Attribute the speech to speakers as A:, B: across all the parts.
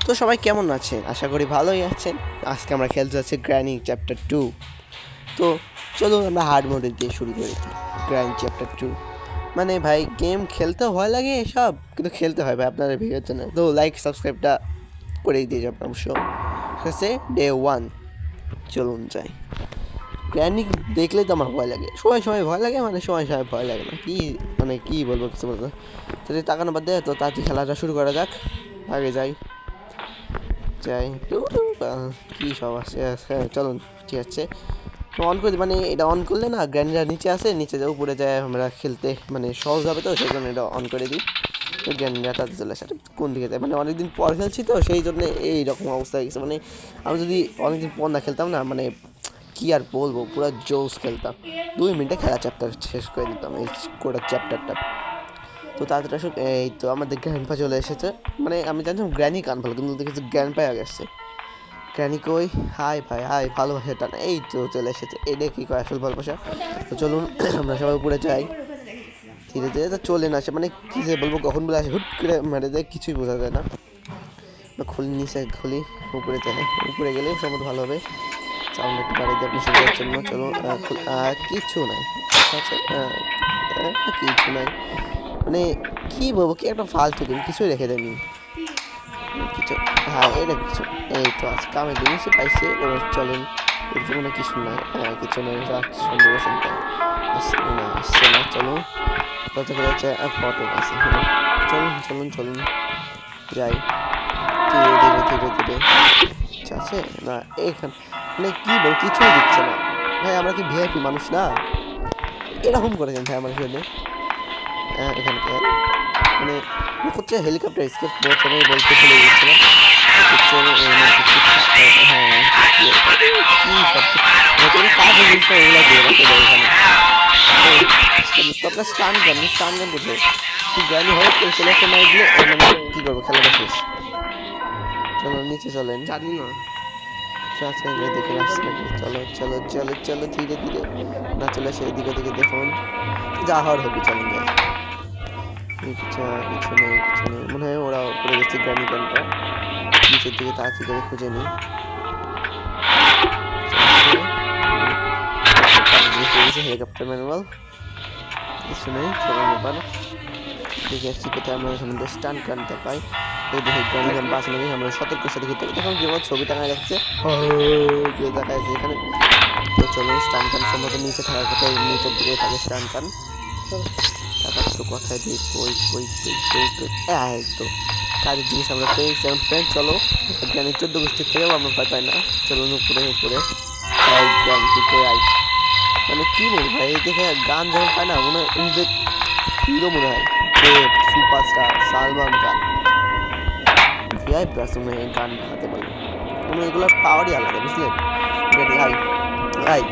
A: তো সবাই কেমন আছেন? আশা করি ভালোই আছেন। আজকে আমরা খেলতে যাচ্ছি গ্র্যানি চ্যাপ্টার 2। তো চলুন আমরা হার্ড মোডে দিয়ে শুরু করে দিই। গ্র্যানি চ্যাপ্টার 2 মানে ভাই গেম খেলতেও ভয় লাগে এসব, কিন্তু খেলতে হয় ভাই আপনাদের ভিডিওর জন্য। তো লাইক সাবস্ক্রাইবটা করেই দিয়ে যাবেন অবশ্য। ঠিক আছে, ডে 1 চলুন যাই। গ্র্যানি দেখলেই তো আমার ভয় লাগে, সময় সময় ভয় লাগে, মানে সময় সময় ভয় লাগে না, কি মানে কি বলবো, কিছু বলবো। তো তাকানো বাদ দেয়, তো তাড়াতাড়ি খেলাটা শুরু করা যাক। আগে যাই যাই কী সব আছে, হ্যাঁ চলুন ঠিক আছে। অন করে মানে এটা অন করলে না গ্র্যান্ডরা নিচে আসে, নিচে যায় উপরে যায়, আমরা খেলতে মানে সহজ হবে, তো সেই জন্য এটা অন করে দিই। গ্র্যান্ডরা তাতে চলে আসে। কোন দিকে যায় মানে অনেকদিন পর খেলছি তো সেই জন্য এইরকম অবস্থা হয়ে গেছে। মানে আমি যদি অনেকদিন পর না খেলতাম না, মানে কী আর বলবো, পুরো জোস খেলতাম। 2 মিনিটে খেলা চ্যাপ্টার শেষ করে দিতাম এই কোটা চ্যাপ্টারটা। তো তাড়াতাড়ি আসুক, এই তো আমাদের গ্র্যান্ডপা চলে এসেছে। মানে আমি জানতাম গ্র্যানি কান ভালো, কিন্তু দেখেছি গ্র্যান্ডপা আগে আসছে। গ্র্যানি কই, হাই ভাই হাই, ভালোবাসাটা না, এই তো চলে এসেছে। এটা কী করে আসল ভালোবাসা। তো চলুন আমরা সবাই উপরে যাই ধীরে ধীরে। তো চলে না আসে, মানে কী যে বলবো, কখন বলে আসে হুট করে মেরে দেয়, কিছুই বোঝা যায় না। খুলি নিচে খুলি, উপরে যাই, উপরে গেলে সম্ভবত ভালো হবে। সাউন্ড একটু বাড়িয়ে দিয়ে আপনি সুবিধার জন্য। চলো কিচ্ছু নাই, আচ্ছা কিছু নাই, মানে কী বলবো, কি একটা ফালতু গেম, কিছুই রেখে দেয়নি কিছু। হ্যাঁ এটা কিছু, এই তো আজ কামে জিনিসই পাইছে। চলেন এর মানে কিছু নাই, হ্যাঁ কিছু নেই, 100% আসছে না, আসছে না। চলো কত করে হচ্ছে ফটো আছে, চলুন চলুন চলুন যাই ধীরে ধীরে ধীরে ধীরে। আচ্ছা আছে না এইখান, মানে কী বল, কিছুই দিচ্ছে না ভাই। আমরা কি ভিআইপি মানুষ না? এরকম করেছেন ভাই আমার সাথে। এখানকে মানে হচ্ছে হেলিকপ্টার স্কেপ করছে, আমি বলতে ভুলে গেছিলাম। হ্যাঁ কী সব কাজ জিনিসটা ওগুলো দিয়ে রাখে দেয় এখানে। তো আপনার স্টান গান, স্টান গান কোথায়? গাড়ি হঠাৎ করে চলে আসে মারি দিলে, মানে কী করবো, খেলাটা শেষ। চলো নিচে চলেন, জানি না আচ্ছা দেখে আসছে নাকি। চলো চলো চলো চলো ধীরে ধীরে, না চলে আসে এদিকে ওদিকে দেখুন, যা হওয়ার হবে। চলেন যাই। কিছু কিছু নেই, কিছু নেই মনে হয়। ওরা উপরে গেছে, গ্রানি গানটা নিচের দিকে তাড়াতাড়ি করে খুঁজে নিই। হেলিকপ্টার ম্যানুয়াল কিছু নেই, চলার ব্যাপার দেখে আসছি কোথায় আমরা সম্বন্ধে স্টান গানটা পাই। এই দেখি গ্রানি গান পাশে নাকি, আমরা সতর্কের সাথে ঘুরতে হবে। দেখুন কি আমার ছবি টাঙায় যাচ্ছে, কেউ দেখা যাচ্ছে এখানে। তো চলো স্টান গান সম্ভবত নিচে থাকার কথা, নিচের দিকে থাকে স্টান গান। থাকার তো কথাই দিই, কই কই কই কই কই, এই তো কাজের জিনিস আমরা পেয়েছি। এখন ফ্রেন্ড চলো, গ্রানির 14 গোষ্ঠীর থেকেও আমরা ভয় পাই না। চলুন উপরে উপরে, গ্রান কি করে আই, মানে কী বলবো ভাই, এই দেখে গান যখন পায় না মনে হয় নিজের হিরো মনে হয়। দেব superstar Salman Khan, Vi plus গান হাতে বলে, মানে এগুলোর পাওয়ারই আলাদা, বুঝলেন? রেডি আই আই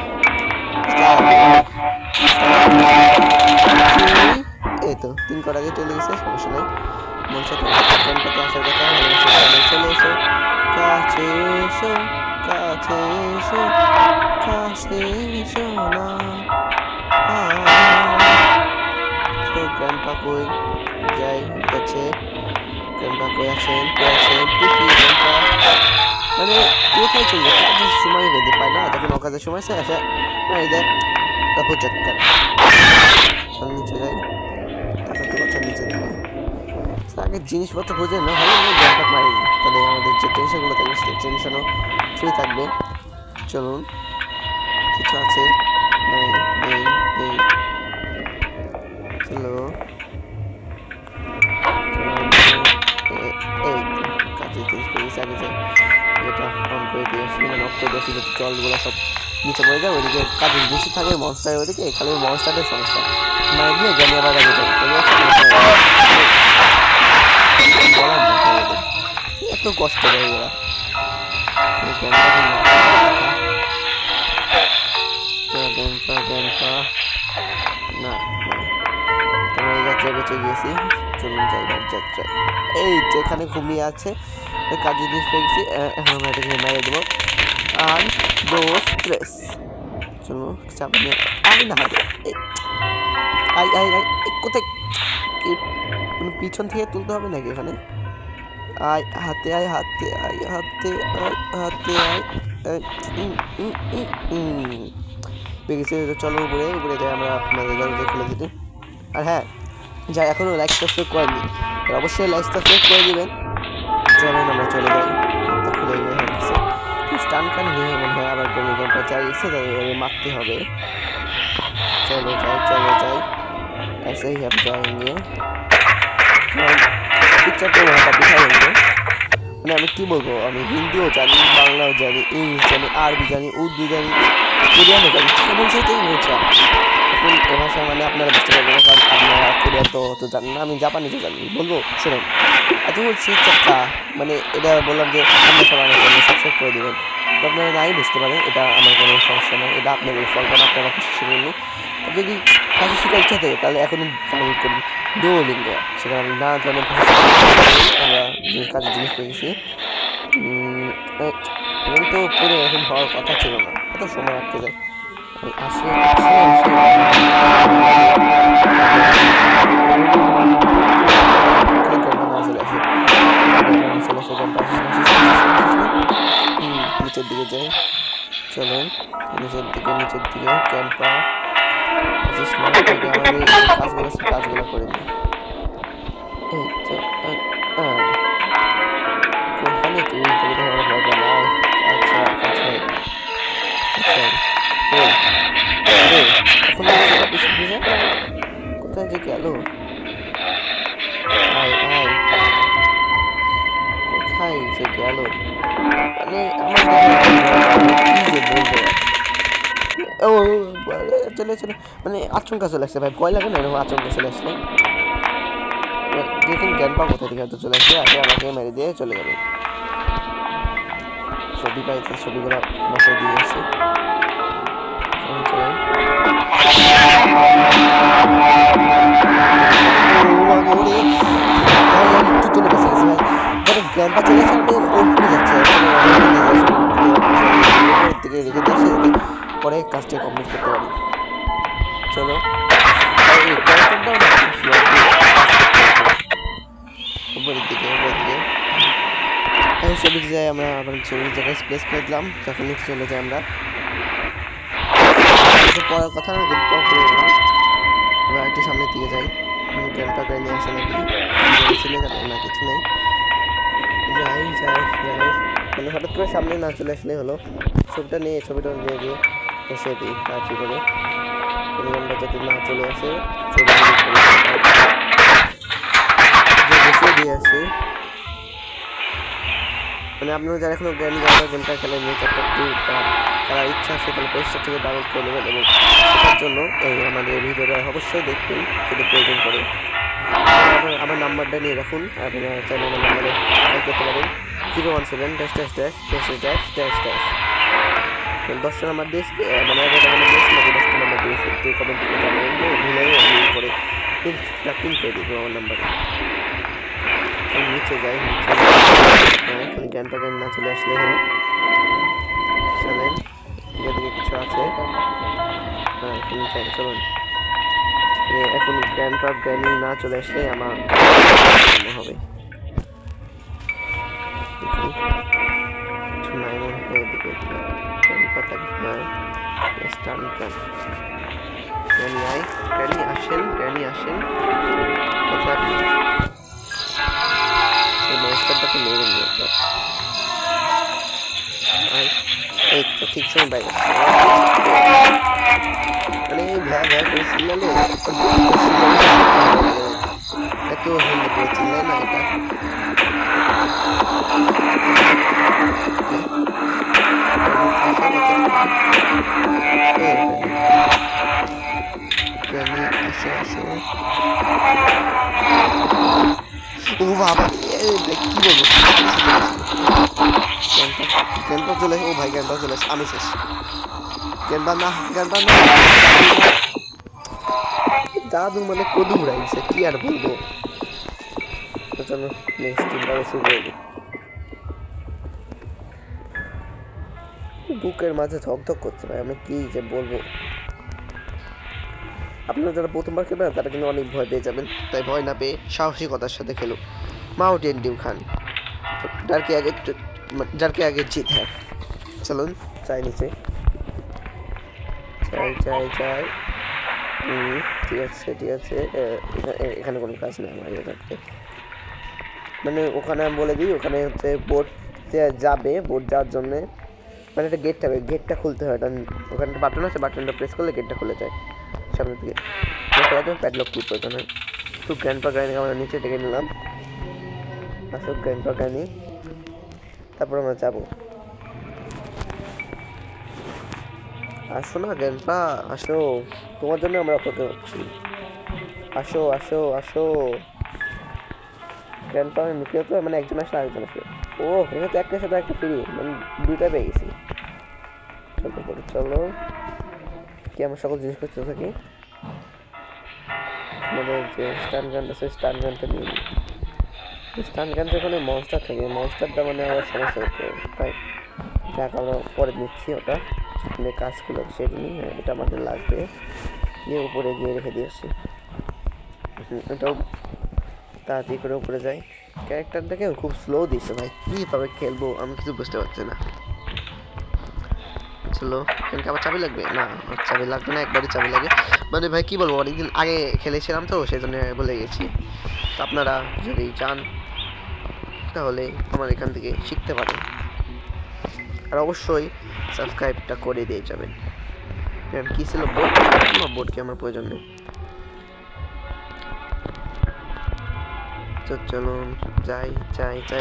A: এই তো 3 কর আগে চলে গেছে, সমস্যা নেই। মনসা গানটাতে আসার কথা, চলে এসো কাছে, এসো কাছে, এসো কাছে, এসো না। তো গ্র্যান্ডপা কই, যাই কাছে। গ্র্যান্ডপা কই আছেন, কই আছেন টুকি গ্র্যান্ডপা, মানে কোথায় চলবে, কাজের সময় বেঁধে পায় না, তখন অকাজের সময় সে আসে এই দেখ তারপর চক্কর। চল নিচে যাই, টাকাতে কথা নিচে দিকে আগে জিনিসপত্র খুঁজে না হলে গ্র্যান্ডপা মারি, তাহলে আমাদের যে টেনশনগুলো থাকবে সেই টেনশনও ফ্রি থাকবে। চলুন কিছু আছে, নেই নেই নেই, চলো এই তো কাজের জিনিস পেয়েছি। আগে যাই, এটা অন করে দিয়ে আসি, মানে অফ করে দিয়ে আসি যাতে জলগুলো সব নিচে পড়ে যায়। ওইদিকে কাজের বেশি থাকে মনস্টার, ওইদিকে খালি মনস্টারের সমস্যা, মানে দিয়ে জানি আবার আগে যাই চলে আসে। বলার না ওদের এত কষ্ট করে ওরা, না তোমরা এই যাত্রায় বেঁচে গিয়েছি। চলুন যাইবার যাত্রায়, এই তো এখানে ঘুমিয়ে আছে, কাজের জিনিস পেয়ে গেছি। এখন আমরা এটাকে মেরে দেবো। আর দোষ প্রেস, চলো চাপ নিয়ে আই না হাতে, আই আই আই কোথায়, মানে পিছন থেকে তুলতে হবে নাকি এখানে? আয় হাতে আয় হাতে আয় হাতে আয় হাতে আয় বেরিয়েছে। চলো উপরে উপরে যাই আমরা আমাদের দরজা খুলে দিতে। আর হ্যাঁ, যা এখনও লাইক সাবস্ক্রাইব করেনি তারা অবশ্যই লাইক সাবস্ক্রাইব করে দিবেন। চলেন আমরা চলে যাই। তো খুলে গিয়ে হচ্ছে স্টান কান নিয়ে মনে হয় আবার কোনো গেমটা চাইছে, তাদের মারতে হবে। चलो जाए ऐसे ही हम जाएंगे। पिक्चर तो वहाँ पर दिखाएंगे। মানে আমি কী বলবো, আমি হিন্দিও জানি, বাংলাও জানি, ইংলিশ জানি, আরবি জানি, উর্দু জানি, কোরিয়ানও জানি, কেমন সেটাই বলছে। এখন এ ভাষা মানে আপনারা বুঝতে পারবেন, কারণ আপনারা কোরিয়ান তো জানেন না, আমি জাপানিজও জানি। বলবো শুনুন, এত বলছি চাক্কা, মানে এটা বললাম যে আপনার সবাই আমার চ্যানেল সাবস্ক্রাইব করে দেবেন। তো আপনারা নাই বুঝতে পারেন, এটা আমার কোনো সমস্যা নয়, এটা আপনাদের ফল, কারণ আপনারা খুশি শিখেননি। যদি ভাষা শেখার ইচ্ছা থাকে তাহলে এখনই ডাউনলোড করুন ডুওলিঙ্গো, সেখানে আমি নানা ধরনের ভাষা আমরা কাজের জিনিস পেয়েছি। তো পরে এখন হওয়ার কথা ছিল না, এত সময় আটকে যায়। আসে নিচের দিকে যাই। চলেন নিচের দিকে ক্যাম্পা কাজগুলো করে দিই। কোনখানে তুই আচ্ছা আচ্ছা কোথায় যে গেল? কোথায় যে গেল? মানে চলে মানে আচমকা চলে আসছে ভাই, ভয় লাগে না এরকম আচমকা চলে আসলে। দেখুন জ্ঞানপা কোথা থেকে হয়তো চলে আসছে, আগে আমাকে মেরে দিয়ে চলে যাবে। ছবি পাইছে, ছবিগুলো বসে দিয়েছে। জ্ঞানপা চলে আসছে, দিকে রেখে দিয়েছে, পরে কাজটা কমপ্লিট করতে পারি। চলো উপরের দিকে ছবিতে যাই আমরা, আবার ছবির জায়গায় প্লেস করে দিলাম। তখন চলে যাই আমরা পড়ার কথা না, করে দিলাম। এবার একটু সামনের দিকে যাই। ক্যাম্পটা করে নিয়ে আসে নাকি ছিল না, কিছু নেই। যাই মানে হঠাৎ করে সামনে না চলে আসলেই হলো। ছবিটা নিয়ে গিয়ে বসিয়ে দিই কাজটি করে, কোনো গানটা যাতে না চলে আসে বসিয়ে দিয়ে আসি। মানে আপনারা যারা এখনো গেমটা খেলেন, চ্যাপ্টার 2 খেলার ইচ্ছা আছে তাহলে প্লে স্টোর থেকে ডাউনলোড করে নেবেন, এবং শেখার জন্য এই আমাদের ভিডিওটা অবশ্যই দেখবেন যদি প্রয়োজন পড়ে। আমার নাম্বারটা নিয়ে রাখুন, আপনারা চাইলে আমার নাম্বারে কল করতে পারেন 017--- 10টা নাম্বার দিয়েছি, মানে 11টা নাম্বার দিয়েছি নাকি 10টা নাম্বার দিয়েছি, একটু কমেন্ট করে জানাবেন। ভুলে করে পিন করে দিব আমার নাম্বারে। নিচে যাই, এখন জ্ঞানটা না চলে আসলে হলো। চলেন এদিকে কিছু আছে, হ্যাঁ এখানে যাই। চলুন এখন জ্ঞানী না চলে আসলে আমার হবে কিছু নাই মনে হয়। এদিকে আসেন কোথায় আপনি? মনস্টারটাকে মেরে নিয়ে এই তো ঠিক সময় বাইরে মানে করে চিল্লালে এত হিন্দি করে চিল্লায় না এটা। ও বাবা কি বলবো, জ্ঞানটা চলে আসে। ও ভাই জ্ঞানটা চলে আসে, আমি শেষ। জ্ঞানটা না দাদু মানে কদু উড়াইছে, কি আর বলবো। চলো নেক্সট টিমটা শুরু করে দিই। বুকের মাঝে ধকধক করছে ভাই, আমি কি যে বলবো। আপনারা যারা প্রথমবার খেলবেন তারা কিন্তু অনেক ভয় পেয়ে যাবেন, তাই ভয় না পেয়ে সাহসিকতার সাথে খেলুন। মাউন্টেন ডিউ খান যার কে আগে জিত। হ্যাঁ চলুন চাই নিচে, চাই। ঠিক আছে এখানে কোনো কাজ নেই আমার এটাতে। মানে ওখানে আমি বলে দিই, ওখানে হচ্ছে বোট যাবে, বোট যাওয়ার জন্যে মানে একটা গেট থাকবে, গেটটা খুলতে হয়। ওখানে একটা বাটন আছে, বাটনটা প্রেস করলে গেটটা খুলে যায় সামনে থেকে। খোলার জন্য প্যাডলক কি প্রয়োজন হয়। তো গ্র্যান্ডপা গ্র্যানিকে আমরা নিচে ডেকে নিলাম। আসো গ্র্যান্ডপা গ্র্যানি, তারপর আমরা যাবো। আসো না গ্র্যান্ডপা, আসো, তোমার জন্য আমরা অপেক্ষা করছি। আসো গ্র্যান্ডপা নুকে তো মানে একজন আসলে আরেকজন আসবে। ও এখানে তো একটার সাথে একটা ফ্রি, মানে দুইটা পেয়ে গেছি। চলো কি আমরা সকল জিনিস করতে থাকি। আমাদের যে স্টান গান আছে, স্টান গানটা নিয়ে নিই। স্টান গানটা ওখানে মনস্টার থাকে, মনস্টারটা মানে আবার সমস্যা হচ্ছে, তাই যাক আমরা পরে নিচ্ছি ওটা কাজগুলো সেটা নিয়ে। এটা আমাদের লাগবে, গিয়ে উপরে গিয়ে রেখে দিয়ে আসছি। এটাও তাড়াতাড়ি করে উপরে যাই। ক্যারেক্টারটাকে খুব স্লো দিচ্ছে ভাই, কীভাবে খেলবো আমি কিছু বুঝতে পারছি না। চলো এখানকে আবার চাবি লাগবে না, চাবি লাগবে না, একবারই চাবি লাগে। মানে ভাই কী বলবো, অনেকদিন আগে খেলেছিলাম তো সেই জন্য বলে গেছি। আপনারা যদি চান তাহলে আমার এখান থেকে শিখতে পারেন, আর অবশ্যই সাবস্ক্রাইবটা করে দিয়ে যাবেন। কী ছিল বোর্ডকে আমার প্রয়োজন নেই। তো চলুন যাই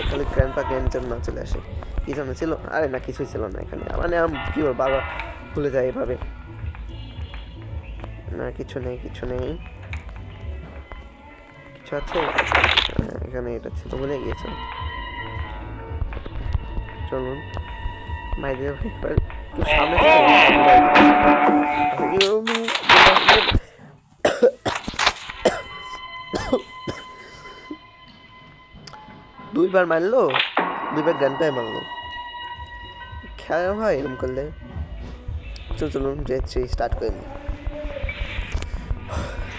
A: তাহলে গ্র্যান্ডপা গ্র্যান্ডজন না চলে আসে। কি জন্য ছিল, আরে না কিছুই ছিল না এখানে, মানে আমি কী বলবো বারবার ভুলে যাই এভাবে। না কিছু নেই কিছু আছে এখানে, এটা ছিল বলে গিয়েছে। চলুন ভাই সামনে দুইবার মারলো, দুইবার গ্র্যান্ডপাই মারলো, খেলা হয় এরকম করলে। চলুন স্টার্ট করে নিই।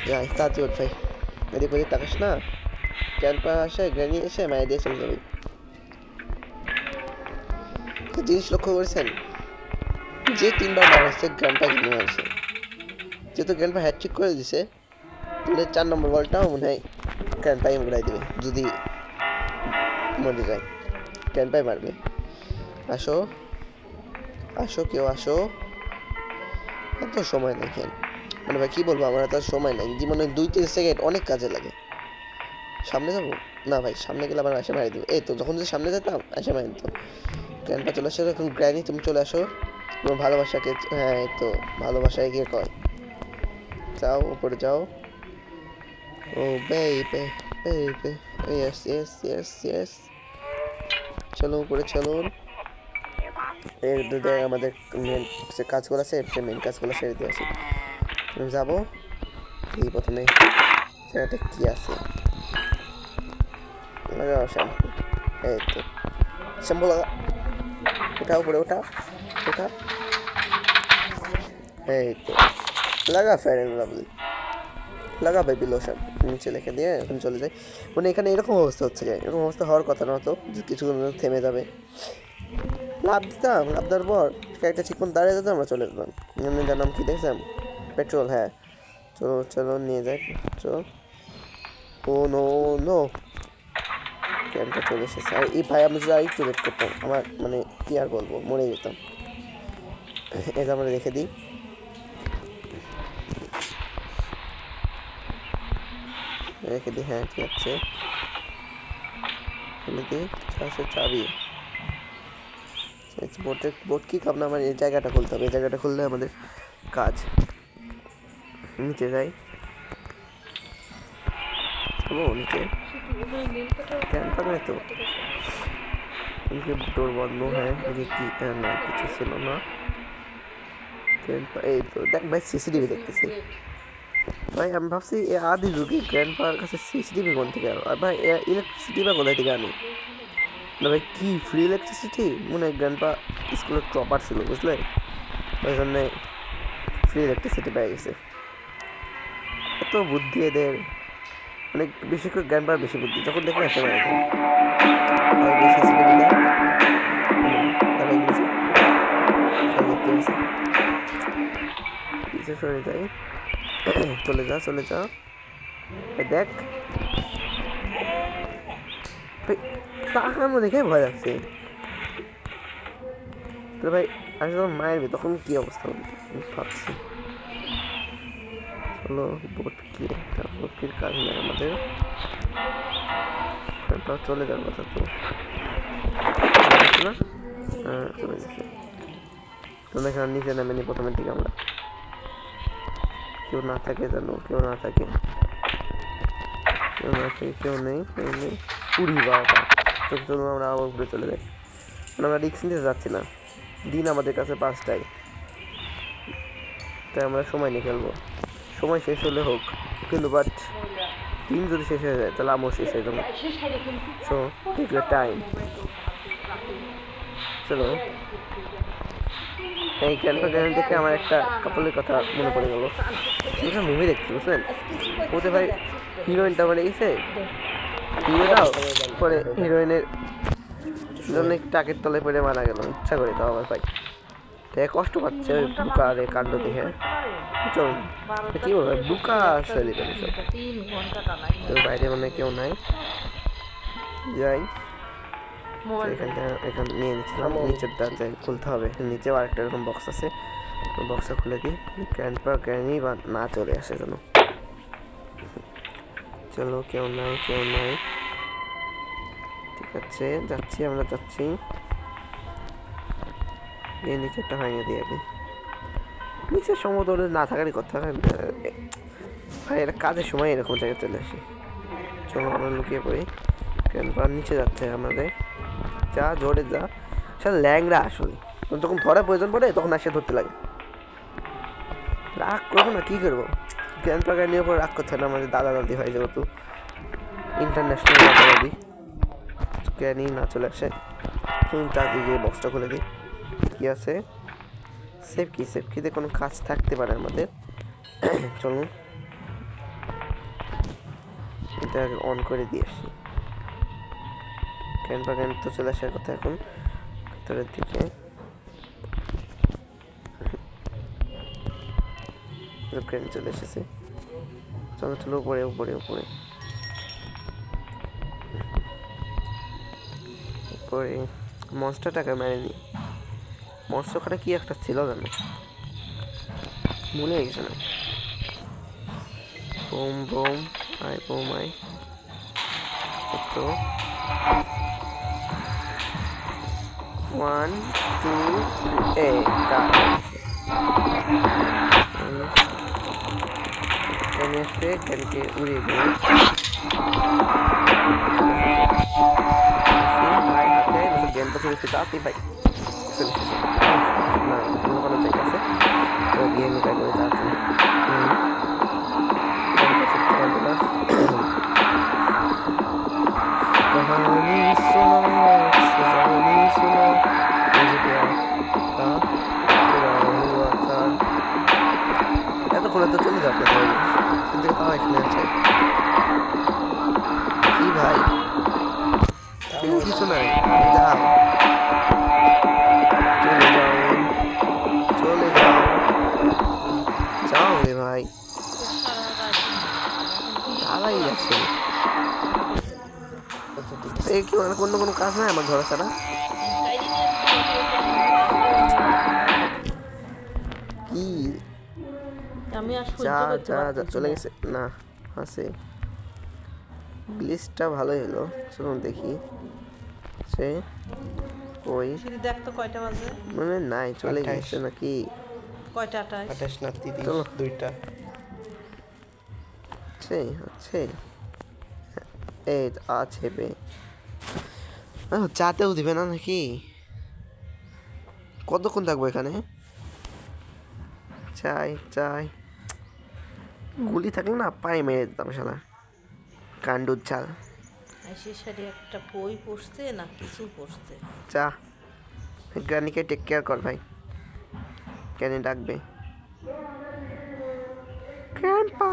A: যাই তাড়াতাড়ি ওঠ ভাই, এদিক ওদিক তাকাস না, গ্র্যান্ডপা আসে গ্র্যানি এসে মায়ের দিয়ে চলে যাবে। জিনিস লক্ষ্য করেছেন, যে 3বার মারছে গ্র্যান্ডপা কিন্তু মারছে। যেহেতু গ্র্যান্ডপা হ্যাটট্রিক করে দিছে, তাহলে 4 নম্বর বলটাও মনে হয় গ্র্যান্ডপাই উড়াই দেবে। যদি মরে যায় গ্র্যান্ডপাই মারবে। আসো কেউ আসো, এত সময় দেখেন, মানে ভাই কী বলবো, আমার এত সময় নেই জীবনে। 2-3 সেকেন্ড অনেক কাজে লাগে। সামনে যাবো না ভাই, সামনে গেলে আবার আসে মারি দেবো। এই তো যখন সামনে যেতাম আসে মারি দিত। গ্র্যান্ডপা চলে আসো, এখন গ্র্যানি তুমি চলে আসো, তোমার ভালোবাসাকে, হ্যাঁ এই তো ভালোবাসায় গিয়ে কয় যাও উপরে যাও। ও বেবি ইয়েস চলো উপরে চলুন। এর দুধে আমাদের মেন যে কাজগুলো আছে মেন কাজগুলো সেরে দিয়ে আসি। যাবো এই প্রথমে জায়গাটা কী আছে, লাগাও শ্যাম্পু, এই তো শ্যাম্পু লাগা, ওঠা উপরে ওঠা, এই তো লাগা ফেয়ার অ্যান্ড লাভলি, লাগা বেবি লোশন, নিচে লিখে দিয়ে এখন চলে যাই। মানে এখানে এরকম অবস্থা হচ্ছে, এরকম অবস্থা হওয়ার কথা না হতো, যে কিছুক্ষণ থেমে যাবে। লাভ দেওয়ার পর একটা ঠিক মতো দাঁড়িয়ে যেত, আমরা চলে যেতাম। যার নাম কি দেখছিলাম, পেট্রোল, হ্যাঁ চলো নিয়ে যাই চলো। ও নো ট্রেনটা চলে এসেছে। আর এই ভাই আমি যদি আর একটু লেট করতাম, আমার মানে কি আর বলবো, মরে যেতাম। এটা আমরা রেখে দিই। হ্যাঁ ঠিক আছে, চাবি বোট কি কাপ না, আমার এই জায়গাটা খুলতে হবে, এই জায়গাটা খুললে আমাদের কাজ। নিচে যাই, নিচে তো ডোর বন্ধ, হ্যাঁ কি না কিছু ছিল না। এই তো দেখ ভাই সিসিটিভি দেখতেছি ভাই, আমি ভাবছি এ আদি যুগে গ্র্যান্ডপার কাছে সিসিটিভি কোন থেকে আনো, আর ভাই ইলেকট্রিসিটি বা কোথায় থেকে আনি না ভাই, কি ফ্রি ইলেকট্রিসিটি, মনে হয় গ্র্যান্ডপা স্কুলের টপার ছিল বুঝলে, ওই জন্যে ফ্রি ইলেকট্রিসিটি পেয়ে গেছে। এত বুদ্ধি এদের, মানে বেশি করে গ্র্যান্ডপার বেশি বুদ্ধি, যখন দেখে আসতে পারে সিসিটিভি দেখ তারপর এগুলো সব দেখতে পাচ্ছি। পিছিয়ে সরে যাই, চলে যা চলে যা, দেখ তাকানো দেখে ভয় লাগছে তো ভাই। আমি যখন মারবে তখন কি অবস্থা হবে ভাবছি। চলো বটকি, একটা বটকির কাজ নেই আমাদের, চলে যাওয়ার কথা তো না। হ্যাঁ চলে গেছে। তোমরা এখানে নিচে নামেনি প্রথমের দিকে, আমরা কেউ না থাকে জানো, কেউ না থাকে, কেউ না থাকে, কেউ নেই কেউ নেই। পুরি বাবা, তো চলুন আমরা আবার ঘুরে চলে যাই। আমরা রিক্স নিতে যাচ্ছি না, দিন আমাদের কাছে 5টায়, তাই আমরা সময় নিয়ে খেলবো। সময় শেষ হলে হোক, কিন্তু বাট দিন যদি শেষ হয়ে যায় তাহলে আমও শেষ হয়ে যাবো। So take your time. চলো, এই ক্যালকুলেটার দেখে আমার একটা কাপলের কথা মনে পড়ে গেল। একটা মুভি দেখছি বুঝলেন, ওতে ভাই হিরোইনটা মরে গেছে, হিরোটাও পরে হিরোইনের জন্য টাকের তলে পড়ে মারা গেল ইচ্ছা করে, তাও আমার ভাই তাই কষ্ট পাচ্ছে ওই বুকার কাণ্ড দেখে। চলুন কি বলবো, বুকা শৈলী করে সব বাইরে মানে কেউ নাই, যাই এখান নিয়ে নিচ্ছিলাম। নিচের দরজা খুলতে হবে, নিচেও আরেকটা এরকম বক্স আছে, বক্সটা খুলে দিই, গ্র্যান্ডপা গ্র্যানি বা না চলে আসে যেন। চলো কেউ নাই কেউ নাই, ঠিক আছে যাচ্ছি আমরা যাচ্ছি। এই নিচেরটা ভাঙিয়ে দিয়ে আগে, নিচের সম্ভবত না থাকারই কথা ভাই, এটা কাজের সময় এরকম জায়গায় চলে আসি। চলো আমরা লুকিয়ে পড়ি, গ্র্যান্ডপা নিচে যাচ্ছে আমাদের, যা জোরে যা। সেটা ল্যাংরা আসলে, যখন ধরার প্রয়োজন পড়ে তখন আসে ধরতে লাগে। রাগ করবো না, কী করবো, গ্র্যান্ডপা গ্র্যান্ডির উপর রাগ করছে না, আমাদের দাদা দাদি হয় যেহেতু ইন্টারন্যাশনাল দাদা দাদি, গ্র্যানি না চলে আসে। চাকরি গিয়ে বক্সটা খুলে দিই, কী আছে সেফ কি, সেফ কিতে কোনো কাজ থাকতে পারে আমাদের। চলুন এটা অন করে দিয়ে আসি। গ্র্যান্ডপা গ্র্যান্ড তো চলে আসার কথা এখন ভেতরের দিকে। গ্র্যান্ড চলে এসেছে, চলো চলো উপরে উপরে উপরে উপরে। মনস্টারটাকে মেরেনি, মনস্টার ওখানে কি একটা ছিল জানো, মনে গেছে না। বোম বোম আয় বোম আয়, তো 1 2 ক্যানকে উড়িয়ে দেবো হাতে গেম পছন্দ তাড়াতাড়ি ভাই। না কোনো জায়গা আছে তো গিয়ে লুকাই করে তাড়াতাড়ি कहानी सुनो कहानी सुनो मुझे प्यार का तेरा हुआ था। এতক্ষণে তো চলে যাবে তাহলে, কিন্তু তাও এখানে আছে কি ভাই, কিছু নাই, যাও চলে যাও চলে যাও যাও রে ভাই, তারাই আছে। কি মানে কোনো কাজ নাই আমার ঘরে ছাড়া, কি যা যা যা চলে গেছে না আছে। গ্লিচটা ভালোই হলো, চলুন দেখি সে ওই
B: দেখতো কয়টা বাজে,
A: মানে নাই চলে গেছে নাকি,
B: কয়টা 28
C: না 30 দুইটা
A: আছে আছে এই আছে বে, চাতেও দিবে না নাকি, কতক্ষণ থাকবো এখানে, চাই চাই গুলি থাকলে না পায়ে মেরে দিতাম শালা কান্ডুর চাল।
B: আইসি সারি একটা বই পড়ছে না কিছু পড়ছে,
A: চা গ্রানিকে টেক কেয়ার কর ভাই, কেন ডাকবে গ্র্যান্ডপা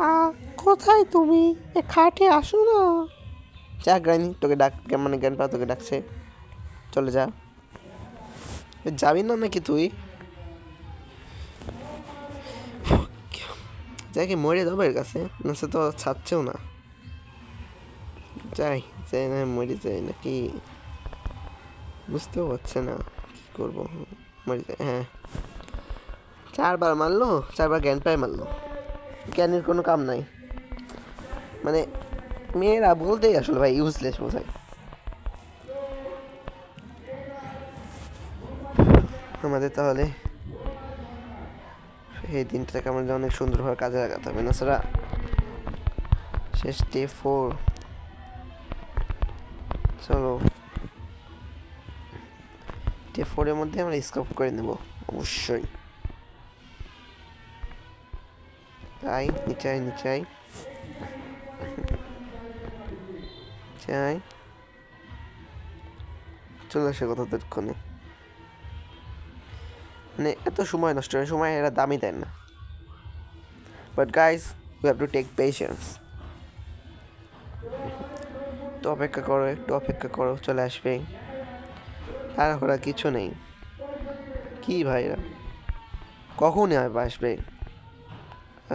A: কোথায় তুমি? এ খাটে আসো না। যা গ্রানি, তোকে ডাক, মানে গ্র্যান্ডপা তোকে ডাকছে, চলে যা। যাবি না নাকি তুই? যাই কি মরে যাবো এর কাছে, না সে তো ছাড়ছেও না। যাই যাই না, মরে যাই নাকি বুঝতেও পারছে না কি করবো। মরে যাই, হ্যাঁ। 4 বার মারলো, 4 বার গ্র্যান্ডপাই মারলো। জ্ঞানের কোনো কাম নাই, মানে মেয়েরা বলতেই আসলে ভাই ইউজলেস বোঝায়। আমাদের তাহলে এই দিনটাকে আমাদের অনেক সুন্দরভাবে কাজে লাগাতে হবে, না ছাড়া শেষ ডে 4। চলো ডে 4-এর মধ্যে আমরা স্কোপ করে নেব অবশ্যই। তাই নিচাই নিচাই চাই, চলে আসে কতক্ষণে, মানে এত সময় নষ্ট হয়, সময় এরা দামই দেয় না। But guys we have to take patience. তো অপেক্ষা করো, একটু অপেক্ষা করো, চলে আসবে। তাড়াহুড়া কিছু নেই। কি ভাইরা কখনই আসবে?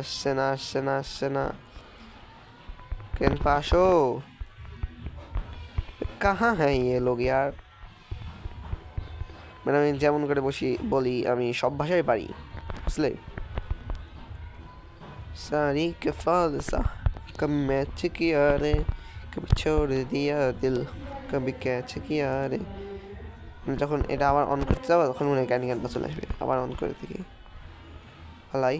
A: আসছে না, আসছে না, আসছে না। কেন পাশো কাহা হ্যাঁ ये लोग यार। মানে আমি যেমন করে বলি, আমি সব ভাষায় পারি, বুঝলে? सारी के फालसा कभी मैच किया रे, कभी छोड़ दिया दिल, कभी कैच किया रे। যখন এটা আবার অন করতে যাবো তখন মনে হয় গানটা চলে আসবে, আবার অন করে দেখি, ভালাই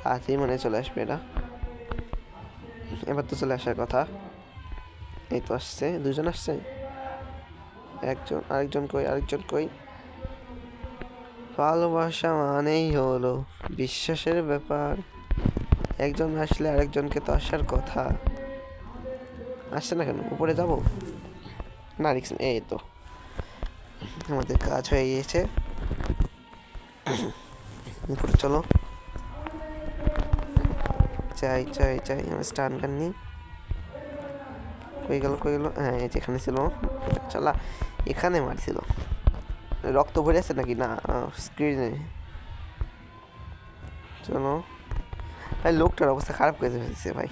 A: তাড়াতাড়ি মনে চলে আসবে এটা। এবার তো চলে আসার কথা। এই তো আসছে, 2জন আসছে, একজন, আরেকজন কই, আরেকজন কই? ভালোবাসা মানেই হলো বিশ্বাসের ব্যাপার, একজন আসলে আরেকজনকে তো আসার কথা। আসছে না কেন? উপরে যাব না, রিক্স। এই তো আমাদের কাজ হয়ে গিয়েছে, উপরে চলো। চাই চাই চাই, আমি স্টান গান নিই। কই গেল, কই গেল? হ্যাঁ এই যেখানে ছিল, চলা এখানে মারছিল। রক্ত ভরে আছে নাকি? না, স্ক্রিনে। চলো ভাই, লোকটার অবস্থা খারাপ করে ফেলছে ভাই।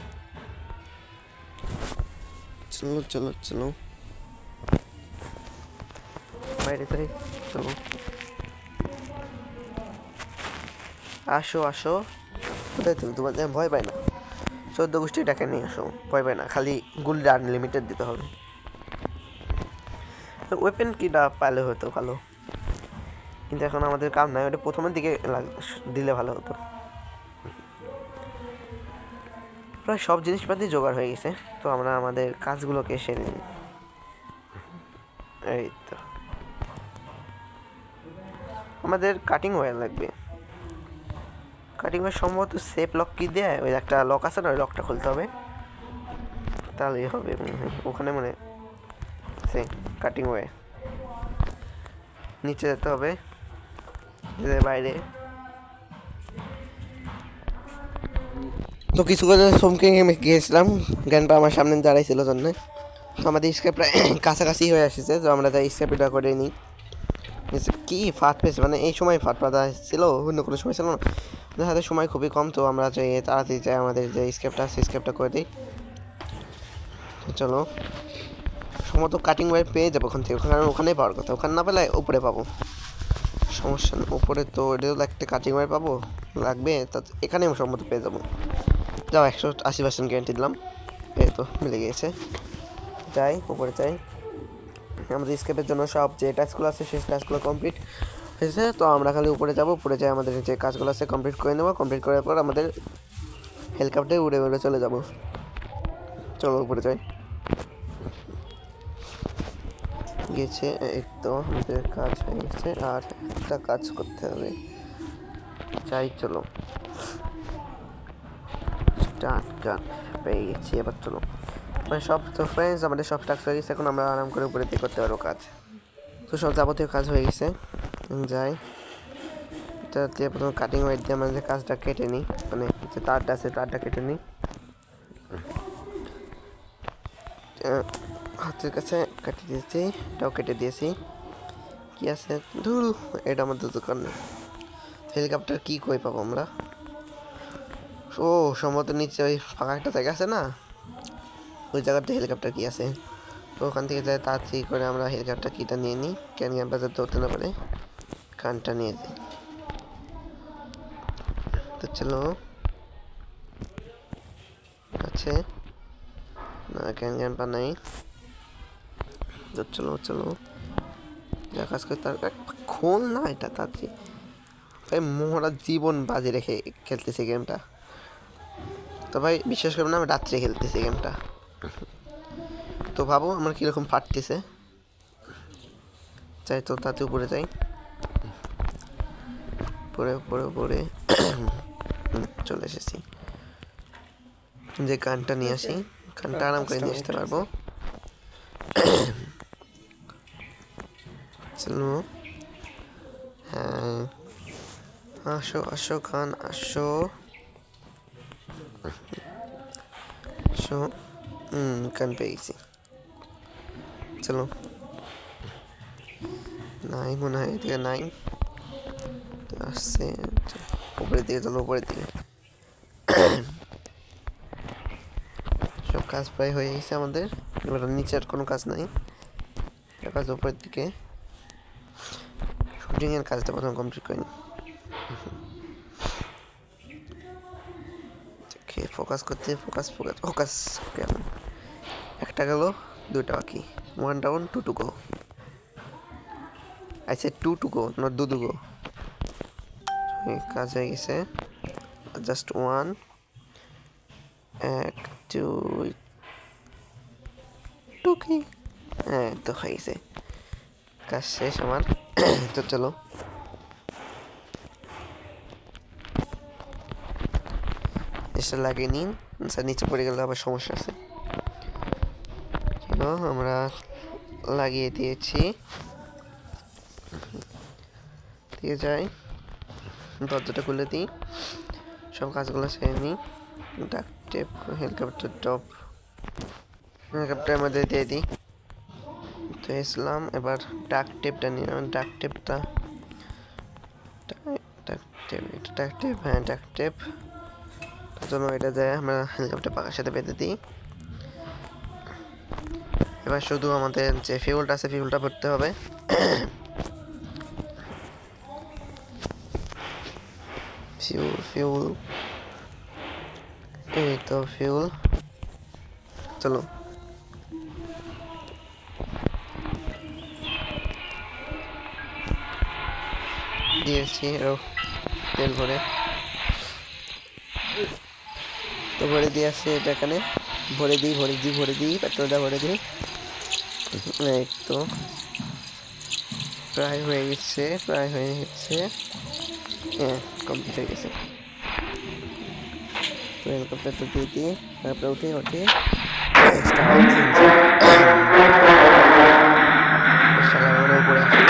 A: চলো চলো চলো বাইরে যাই, চলো আসো আসো। কোথায় তুমি? তোমাদের ভয় পায় না? 14 গোষ্ঠী টাকা নিয়ে আসো, ভয় পায় না, খালি গুলি আনলিমিটেড দিতে হবে। ওয়েপেন কিটা পাইলে হতো ভালো, কিন্তু এখন আমাদের কাম নাই, ওটা প্রথমের দিকে দিলে ভালো হতো। প্রায় সব জিনিসপাতি জোগাড় হয়ে গেছে, তো আমরা আমাদের কাজগুলোকে সেরে নিই। এই তো আমাদের কাটিং ওয়্যার লাগবে। কাটিং ওয়্যার সম্ভবত সেফ লক কি দেয়, ওই একটা লক আছে না, ওই লকটা খুলতে হবে, তাহলেই হবে ওখানে, মানে সে কাটিং ওয়্যার নিচে যেতে হবে, বাইরে। তো কিছু করে চমকে গিয়েছিলাম, গ্র্যান্ডপা আমার সামনে দাঁড়াইছিল জন্য। তো আমাদের স্কেপ প্রায় কাছাকাছি হয়ে আসছে, তো আমরা তাই স্কেপটা করে নিই। কি ফাট পেয়েছে, মানে এই সময় ফাট পাতা ছিল, অন্য কোনো সময় ছিল না, আমাদের হাতে সময় খুবই কম, তো আমরা চাই তাড়াতাড়ি চাই আমাদের যে স্কেপটা আছে স্কেপটা করে দিই। চলো সম্ভবত কাটিং ওয়্যার পেয়ে যাবো ওখান থেকে, কারণ ওখানেই পাওয়ার কথা, ওখানে না পেলে উপরে পাবো, সমস্যা না। উপরে তো এটাও একটা কাটিং ওয়্যার পাবো, লাগবে তা এখানে সম্ভবত পেয়ে যাবো। যাও 180% গ্যারান্টি দিলাম। এই তো মিলে গিয়েছে, যাই উপরে যাই। আমাদের স্কেপের জন্য সব যে টাস্কগুলো আছে সেই টাস্কগুলো কমপ্লিট হয়েছে, তো আমরা খালি উপরে যাব, উপরে যাই আমাদের যে কাজগুলো আছে কমপ্লিট করে নেবো। কমপ্লিট করার পর আমাদের হেলিকপ্টারে উড়ে উড়ে চলে যাব। চলো উপরে যাই। গেছে, এই তো আমাদের কাজ হয়ে গেছে, আর একটা কাজ করতে হবে, যাই চলো। স্টার্ট গান পেয়ে গেছি, এবার চলো। মানে সব তো ফ্রেন্ডস আমাদের সব টাস্ক হয়ে গেছে, এখন আমরা আরাম করে উপরে দিয়ে করতে পারবো কাজ। তো সব যাবতীয় কাজ হয়ে গেছে, যাই। এটা দিয়ে প্রথমে কাটিং ওয়্যার দিয়ে আমাদের কাজটা কেটে নিই, মানে যে তারটা আছে তারটা কেটে নিই। হাতের কাছে কেটে দিয়েছি, এটাও কেটে দিয়েছি। কি আছে ধুর, এটা আমাদের দোকান নেই। হেলিকপ্টার কি কই পাবো আমরা? ও সম্ভবত নিচে ওই ফাঁকা একটা জায়গা আছে না, ওই জায়গাতে হেলিকপ্টার কি আছে। তো ওখান থেকে যাই তাড়াতাড়ি করে আমরা হেলিকপ্টার কিটা নিয়ে নিই, ক্যান ক্যাম্পটা যাতে ধরতে না পারে, কানটা নিয়ে দিই। তো চলো আছে না, ক্যান ক্যাম্পা নাই। তো চলো চলো যা কাজ করে তার খোল না, এটা তাড়াতাড়ি ভাই, মোহরা জীবন বাজি রেখে খেলতেছি গেমটা। তো ভাই বিশ্বাস করবেন না, আমি রাত্রে খেলতেছি গেমটা। তো ভাবো আমার কীরকম ফাটতেছে। চাই তো তাতে উপরে যাই, পরে পরে পরে চলে এসেছি। যে গানটা নিয়ে আসি, গানটা আরাম করে নিয়ে আসতে পারবো। চলো হ্যাঁ, আসো আসো খান আসো আসো। গান পেয়ে গেছি। চলো নাই মনে হয়, এদিকে নাই, আসছে উপরের দিকে। চলো উপরের দিকে, সব কাজ প্রায় হয়ে গেছে আমাদের। এবার নিচে আর কোনো কাজ নাই, কাজ উপরের দিকে। শুটিং এর কাজটা প্রথম কমপ্লিট করিনি। ফোকাস করতে ফোকাস ফোকাস ফোকাস। কেমন একটা গেল, দুটা বাকি। 1 down 2 to go. I said 2 to go, not 2 to go. কাজ হয়ে গেছে, জাস্ট 1 1 2 টুকি। হ্যাঁ তো হয়ে গেছে, কাজ শেষ আমার। তো চলো এসে লাগিয়ে নিন, নিচে পড়ে গেলে আবার সমস্যা আছে। চলো আমরা লাগিয়ে দিয়েছি, দিয়ে যাই, দরজাটা খুলে দিই, সব কাজগুলো সেরে নিই। ডাক্ট টেপ, হেলিকপ্টার টপ, হেলিকপ্টারের মধ্যে দিয়ে দিই। তো এসলাম, এবার ডাক্ট টেপটা নিলাম। ডাক্ট টেপটা ডাক্ট টেপ, হ্যাঁ ডাক্ট টেপ। চলো এটা যায় আমরা হেলিকপ্টার পাখার সাথে বেঁধে দিই। এবার শুধু আমাদের যে ফিউলটা আছে, ফিউলটা ভরতে হবে। ফিউল এই তো ফিউল। চলো দিয়েছি আরো তেল ভরে, তো ভরে দিয়ে আসছি এটা এখানে। ভরে দিই পেট্রোলটা ভরে দিই। এই তো প্রায় হয়ে গেছে, হ্যাঁ কমপ্লিট হয়ে গেছে। তো হেলিকপ্টারটা দিয়ে দিই, তারপরে উঠে উঠে উপরে আসি,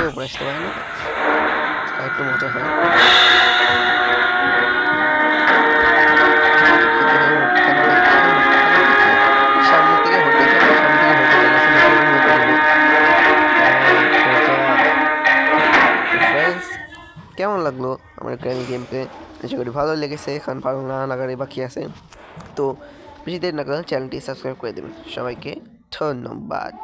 A: উপরে আসতে পারে না, একটু মজা হয়। সামনের দিকে হতে ফ্রেন্ডস, কেমন লাগলো আমার গ্র্যানি গেম প্লে? আশা করি ভালো লেগেছে। এখন ভালো না লাগারই বাকি আছে। তো বেশি দেরি না করে চ্যানেলটি সাবস্ক্রাইব করে দেবেন। সবাইকে ধন্যবাদ।